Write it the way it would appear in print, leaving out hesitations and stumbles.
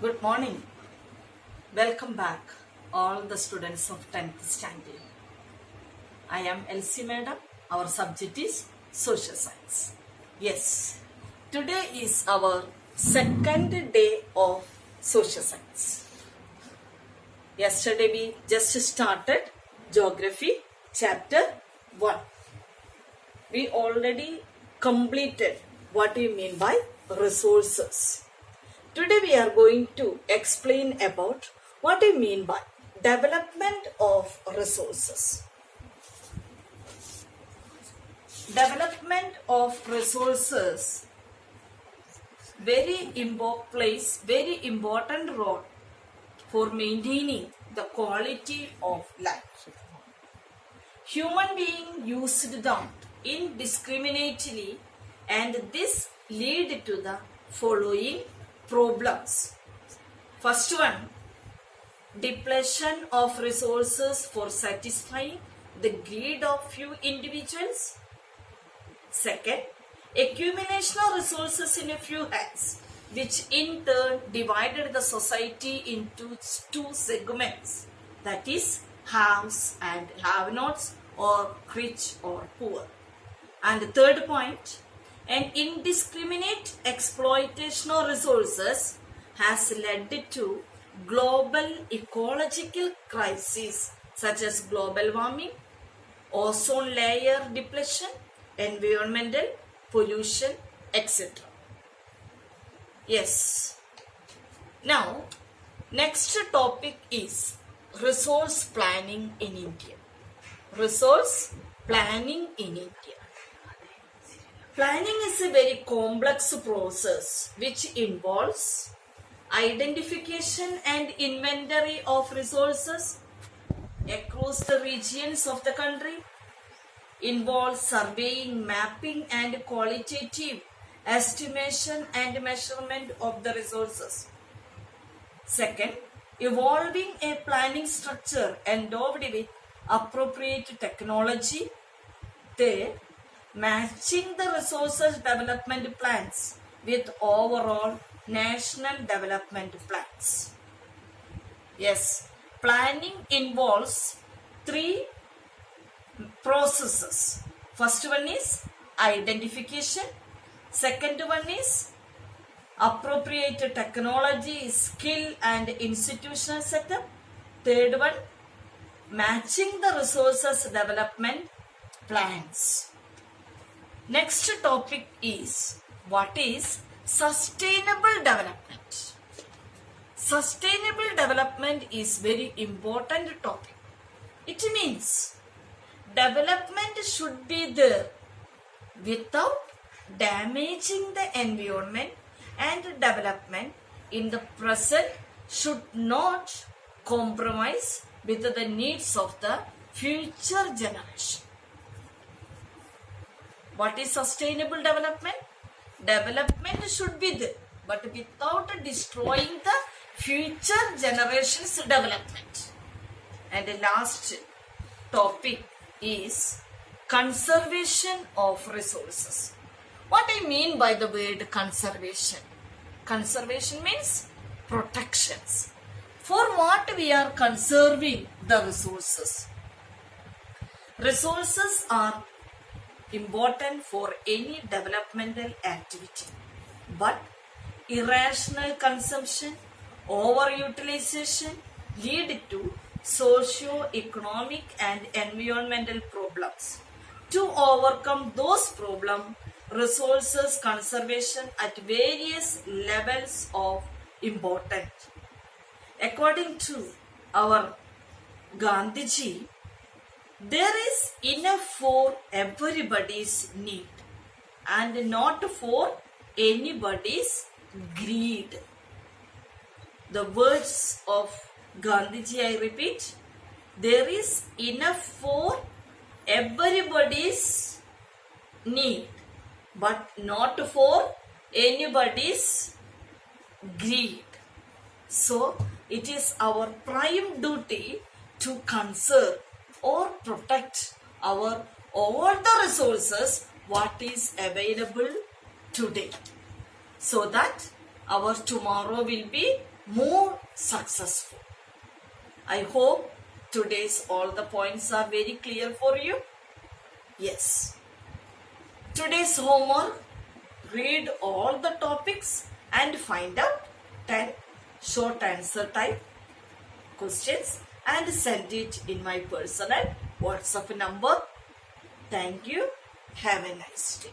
Good morning. Welcome back, all the students of 10th standard. I am Elsie Madam. Our subject is Social Science. Yes, today is our second day of Social Science. Yesterday we just started Geography chapter 1. We already completed what we mean by resources. Today we are going to explain about what I mean by development of resources. Development of resources plays very important role for maintaining the quality of life. Human beings used them indiscriminately, and this lead to the following problems. First one, depletion of resources for satisfying the greed of few individuals. Second, accumulation of resources in a few hands, which in turn divided the society into two segments, that is, haves and have-nots, or rich or poor. And the third point, an indiscriminate exploitation of resources has led to global ecological crises such as global warming, ozone layer depletion, environmental pollution, etc. Yes. Now, next topic is resource planning in India. Resource planning in India. Planning is a very complex process which involves identification and inventory of resources across the regions of the country, involves surveying, mapping and qualitative estimation and measurement of the resources. Second, evolving a planning structure endowed with appropriate technology. Third, matching the resources development plans with overall national development plans. Yes, planning involves three processes. First one is identification. Second one is appropriate technology, skill and institutional setup. Third one, matching the resources development plans. Next topic is what is sustainable development. Sustainable development is very important topic. It means development should be there without damaging the environment, and development in the present should not compromise with the needs of the future generation. What is sustainable development? Development should be there, but without destroying the future generation's development. And the last topic is conservation of resources. What I mean by the word conservation? Conservation means protections. For what we are conserving the resources? Resources are important for any developmental activity, but irrational consumption, overutilization lead to socio-economic and environmental problems. To overcome those problems, resources conservation at various levels of importance. According to our Gandhiji, there is enough for everybody's need and not for anybody's greed. The words of Gandhiji, I repeat, there is enough for everybody's need but not for anybody's greed. So it is our prime duty to conserve or protect our all the resources what is available today, so that our tomorrow will be more successful. I hope today's all the points are very clear for you. Yes. Today's homework, read all the topics and find out 10 short answer type questions and send it in my personal WhatsApp number. Thank you. Have a nice day.